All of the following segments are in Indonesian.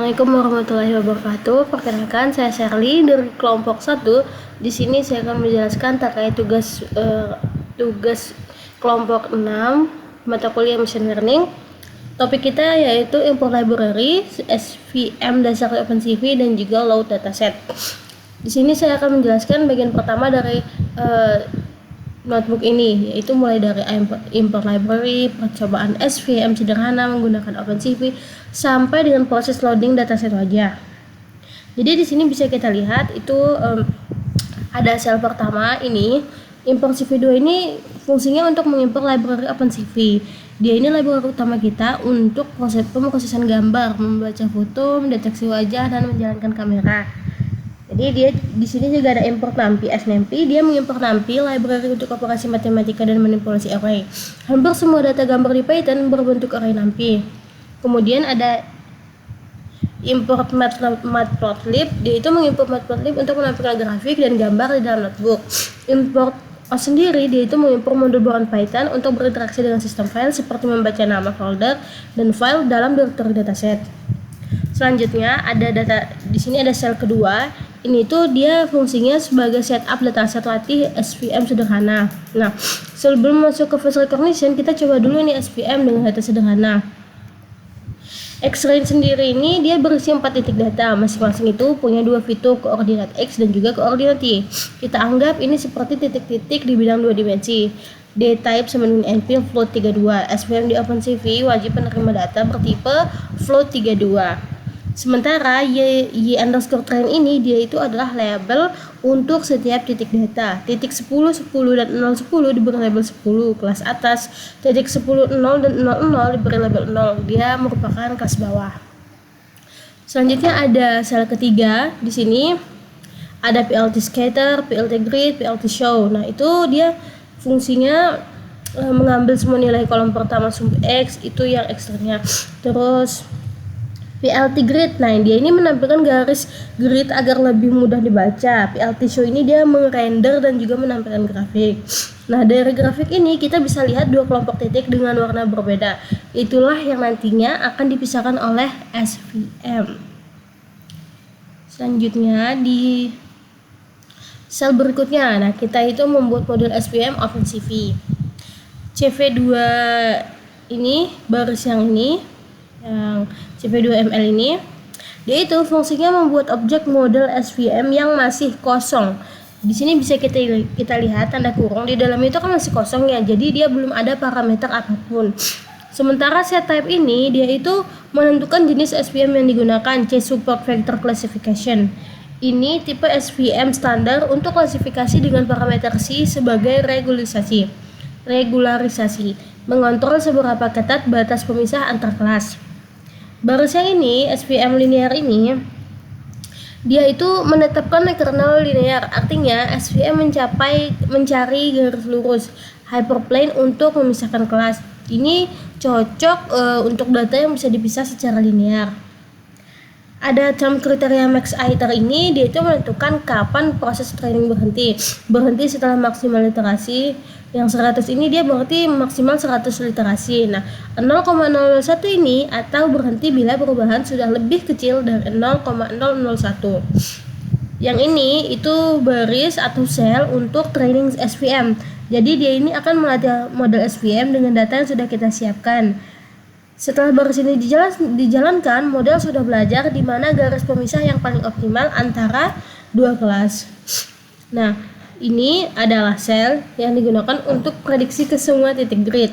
Assalamualaikum warahmatullahi wabarakatuh. Perkenalkan, saya Shirley dari kelompok 1. Di sini saya akan menjelaskan terkait tugas kelompok 6 mata kuliah Machine Learning. Topik kita yaitu import library, SVM dasar OpenCV dan juga load dataset. Di sini saya akan menjelaskan bagian pertama dari notebook ini, yaitu mulai dari import library, percobaan SVM sederhana menggunakan OpenCV sampai dengan proses loading dataset wajah. Jadi di sini bisa kita lihat itu ada sel pertama ini. Import CV2 ini fungsinya untuk mengimport library OpenCV. Dia ini library utama kita untuk pemrosesan gambar, membaca foto, mendeteksi wajah dan menjalankan kamera. Jadi dia di sini juga ada import NumPy, SNumPy. Dia mengimport NumPy, library untuk operasi matematika dan manipulasi array. Hampir semua data gambar di Python berbentuk array NumPy. Kemudian ada import Matplotlib. Dia itu mengimport Matplotlib untuk menampilkan grafik dan gambar di dalam notebook. Import sendiri, dia itu mengimport modul bawaan Python untuk berinteraksi dengan sistem file seperti membaca nama folder dan file dalam direktori dataset. Selanjutnya ada data, di sini ada sel kedua. Ini tuh dia fungsinya sebagai setup dataset latih SVM sederhana. Nah, sebelum masuk ke face recognition, kita coba dulu nih SVM dengan data sederhana. X-range sendiri ini dia berisi 4 titik data, masing-masing itu punya 2 fitur, koordinat X dan juga koordinat Y. Kita anggap ini seperti titik-titik di bidang 2 dimensi. D-type sama dengan NP float 32. SVM di OpenCV wajib menerima data bertipe float 32. Sementara y_train ini dia itu adalah label untuk setiap titik data. Titik 10, 10 dan 0, 10 diberi label 10 kelas atas. Titik 10, 0 dan 0, 0 diberi label 0. Dia merupakan kelas bawah. Selanjutnya ada sel ketiga. Di sini ada PLT scatter, PLT grid, PLT show. Nah, itu dia fungsinya mengambil semua nilai kolom pertama sum X itu yang eksternya. Terus PLT grid, nah dia ini menampilkan garis grid agar lebih mudah dibaca. PLT show ini dia merender dan juga menampilkan grafik. Nah, dari grafik ini kita bisa lihat 2 kelompok titik dengan warna berbeda. Itulah yang nantinya akan dipisahkan oleh SVM. Selanjutnya di sel berikutnya, nah kita itu membuat model SVM OpenCV. CV2 ini baris yang ini, yang CV2ML ini, dia itu fungsinya membuat objek model SVM yang masih kosong. Di sini bisa kita lihat tanda kurung, di dalam itu kan masih kosong ya, jadi dia belum ada parameter apapun. Sementara set type ini dia itu menentukan jenis SVM yang digunakan, C support vector classification. Ini tipe SVM standar untuk klasifikasi dengan parameter C sebagai regularisasi, mengontrol seberapa ketat batas pemisah antar kelas. Baris yang ini, SVM linear ini, dia itu menetapkan kernel linear, artinya SVM mencari garis lurus hyperplane untuk memisahkan kelas. Ini cocok untuk data yang bisa dipisah secara linear. Ada term kriteria max iter ini, dia itu menentukan kapan proses training berhenti setelah maksimal literasi. Yang 100 ini dia berarti maksimal 100 literasi. Nah, 0,001 ini atau berhenti bila perubahan sudah lebih kecil dari 0,001. Yang ini itu baris atau sel untuk training SVM. Jadi dia ini akan melatih model SVM dengan data yang sudah kita siapkan. Setelah baris ini dijalankan, model sudah belajar di mana garis pemisah yang paling optimal antara 2 kelas. Nah, ini adalah sel yang digunakan untuk prediksi ke semua titik grid.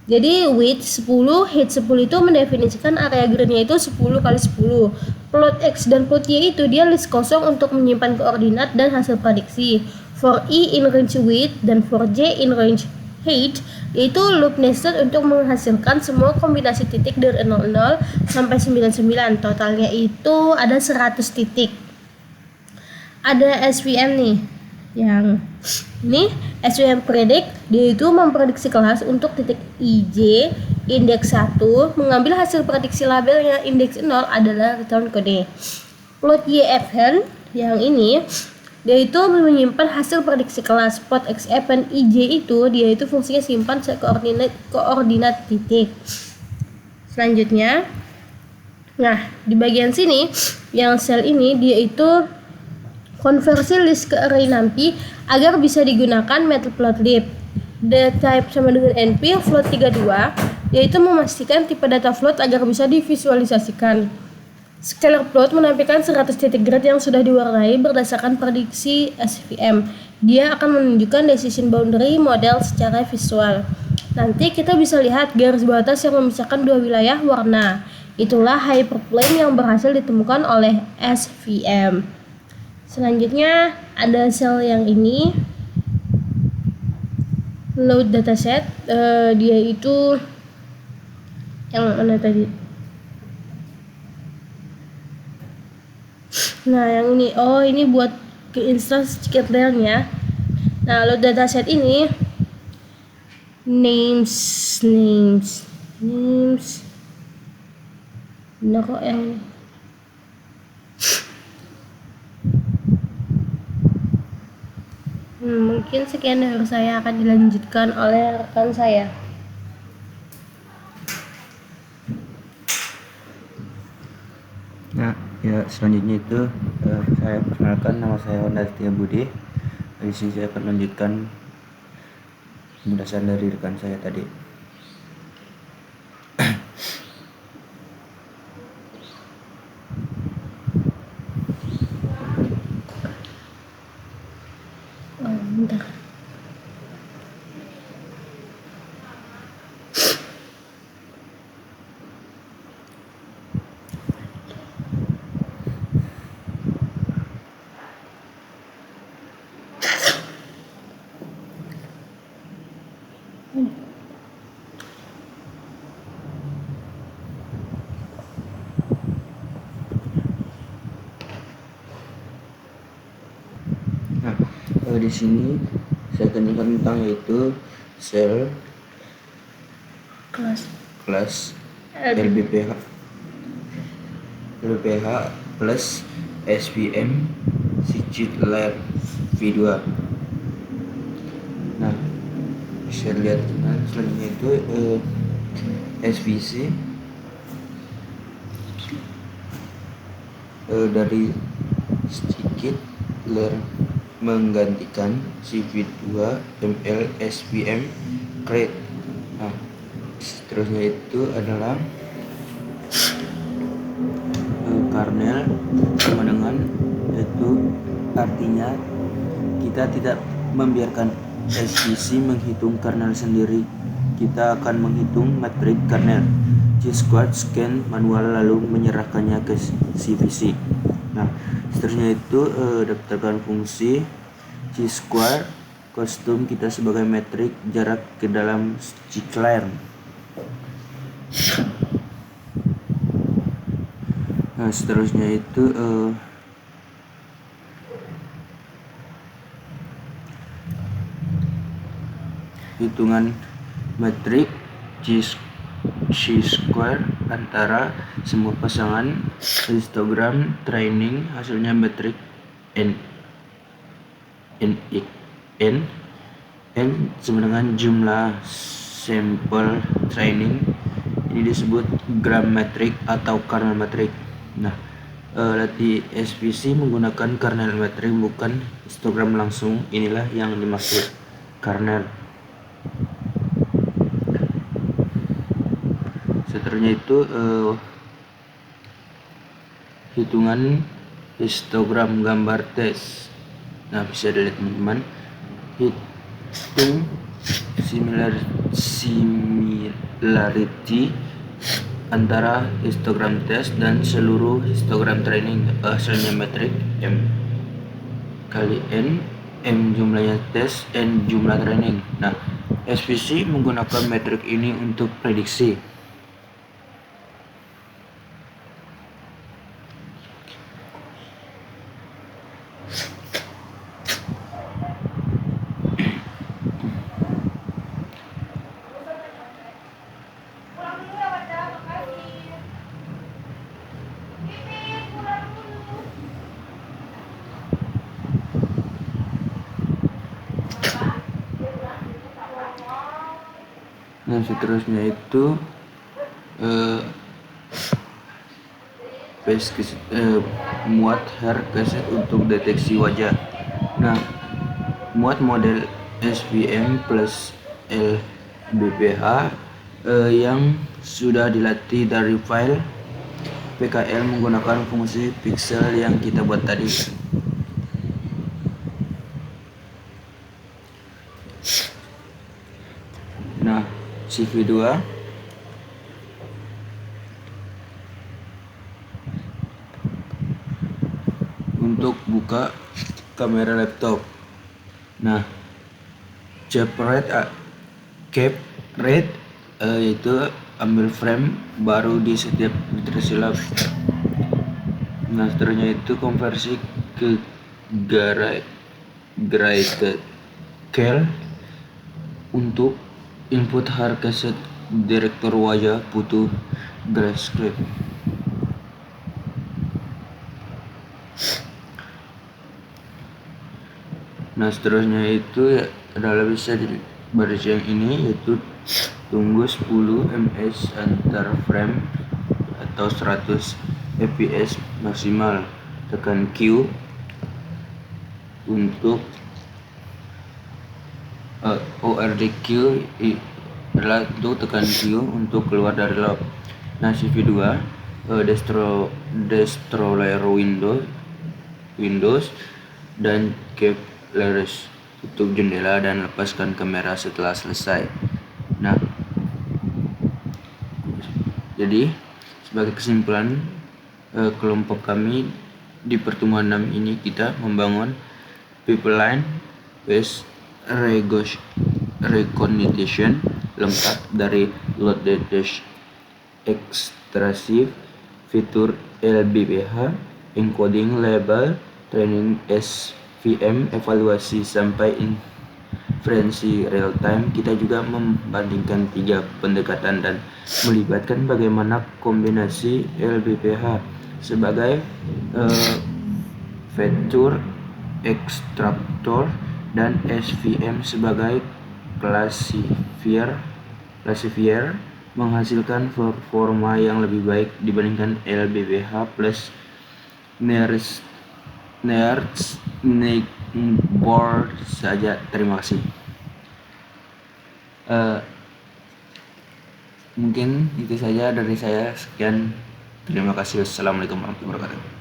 Jadi width 10, height 10 itu mendefinisikan area gridnya itu 10 kali 10. Plot X dan plot Y itu dia list kosong untuk menyimpan koordinat dan hasil prediksi. For E in range width dan for J in range height, yaitu loop nested untuk menghasilkan semua kombinasi titik dari 00 sampai 99. Totalnya itu ada 100 titik. Ada SVM nih, yang ini SVM predict, dia itu memprediksi kelas untuk titik IJ indeks 1, mengambil hasil prediksi labelnya indeks 0 adalah return kode. Plot YFN yang ini dia itu menyimpan hasil prediksi kelas. Plot XFN IJ itu dia itu fungsinya simpan koordinat titik. Selanjutnya Nah, di bagian sini yang sel ini dia itu konversi list ke array NumPy agar bisa digunakan matplotlib. Dtype sama dengan np float 32 yaitu memastikan tipe data float agar bisa divisualisasikan. Scalar plot menampilkan 100 titik grid yang sudah diwarnai berdasarkan prediksi SVM. Dia akan menunjukkan decision boundary model secara visual. Nanti kita bisa lihat garis batas yang memisahkan dua wilayah warna. Itulah hyperplane yang berhasil ditemukan oleh SVM. Selanjutnya ada sel yang ini, load dataset. Dia itu yang mana tadi? Nah, yang ini, ini buat ke instance scikit-learn-nya. Nah, load dataset ini names. Benar kok yang ini. Mungkin sekian dari saya, akan dilanjutkan oleh rekan saya. Nah, ya selanjutnya itu saya perkenalkan, nama saya Honda Setia Budi. Di sini saya akan lanjutkan penjelasan dari rekan saya tadi. Bentar. Nah, di sini saya akan jelaskan tentang yaitu sel kelas LBPH plus SVM scikit-learn v2. Nah, bisa lihat selanjutnya itu SVC dari scikit-learn menggantikan CV2 ML SVM create. Nah, seterusnya itu adalah kernel sama dengan itu, artinya kita tidak membiarkan SVC menghitung kernel sendiri, kita akan menghitung metrik kernel. G-squared scan manual lalu menyerahkannya ke CVC. Nah, seterusnya itu daftarkan fungsi G-squared kostum kita sebagai metrik jarak ke dalam scikit-learn. Nah, seterusnya itu hitungan metrik chi-square antara semua pasangan histogram training, hasilnya metrik n sama dengan jumlah sampel training. Ini disebut gram metrik atau kernel metrik. Nah, latih SVC menggunakan kernel metrik bukan histogram langsung. Inilah yang dimaksud kernel. Seterusnya itu hitungan histogram gambar tes. Nah, bisa dilihat teman-teman, hitung similarity antara histogram test dan seluruh histogram training. Hasilnya metrik M kali N, M jumlahnya tes, N jumlah training. Nah, SVC menggunakan metrik ini untuk prediksi. Nah, seterusnya itu muat hair cassette untuk deteksi wajah. Nah, muat model SVM plus LBPH yang sudah dilatih dari file PKL menggunakan fungsi pixel yang kita buat tadi. Nah, CV2 untuk buka kamera laptop. Nah, cap rate yaitu ambil frame baru di setiap iterasi lab. Nah, seterusnya itu konversi ke grayscale untuk input harga set direktor wajah butuh grayscale. Nah, seterusnya itu adalah bisa di baris yang ini, yaitu tunggu 10 ms antar frame atau 100 fps maksimal. Tekan Q untuk ORDQ adalah untuk tekan Q untuk keluar dari lab. Nah, CV2 destroyer Windows dan cap layers, tutup jendela dan lepaskan kamera setelah selesai. Nah, jadi sebagai kesimpulan, kelompok kami di pertemuan 6 ini kita membangun pipeline based recognition lengkap dari load detection, ekstraksi fitur LBPH, encoding label, training SVM, evaluasi sampai inferensi real time. Kita juga membandingkan 3 pendekatan dan melibatkan bagaimana kombinasi LBPH sebagai feature extractor dan SVM sebagai classifier menghasilkan performa yang lebih baik dibandingkan LBPH plus nearest neighbor saja. Terima kasih. Mungkin itu saja dari saya. Sekian, terima kasih. Wassalamualaikum warahmatullahi wabarakatuh.